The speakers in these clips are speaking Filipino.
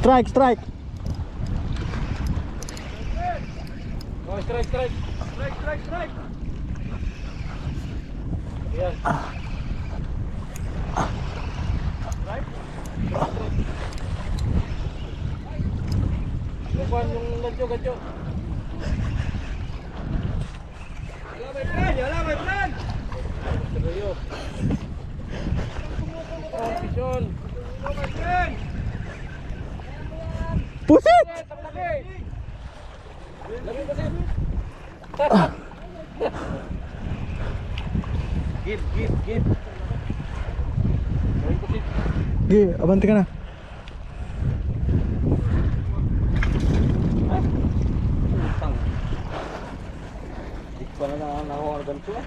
Strike, strike. Oh, strike, strike. Strike, strike, strike. Ayan. Strike. Lukuhan yung gancho, gancho. Yala, my friend! Yala, my friend! Seruyo. Oh, pisyon. Yala, my friend! Pusit! Lagi! Lagi kasi. Gid, gid, gid. Lagi kasi. Sige, abante ka na. Utang. Di ko na nakuha ng ganito.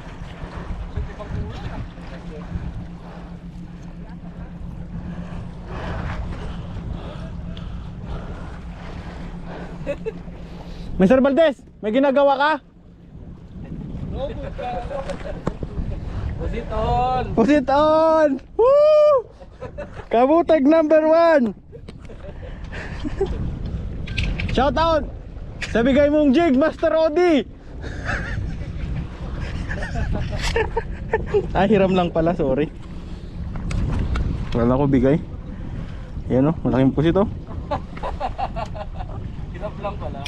Mr. Valdez, may ginagawa ka? Pusit on! Pusit on! Woo! Kabutag number 1. Shout out sa bigay mong jig, Master Odi. Ay, hiram lang pala, sorry. Wala ko bigay. Yan o, malaking pusit o. Hirap lang pala.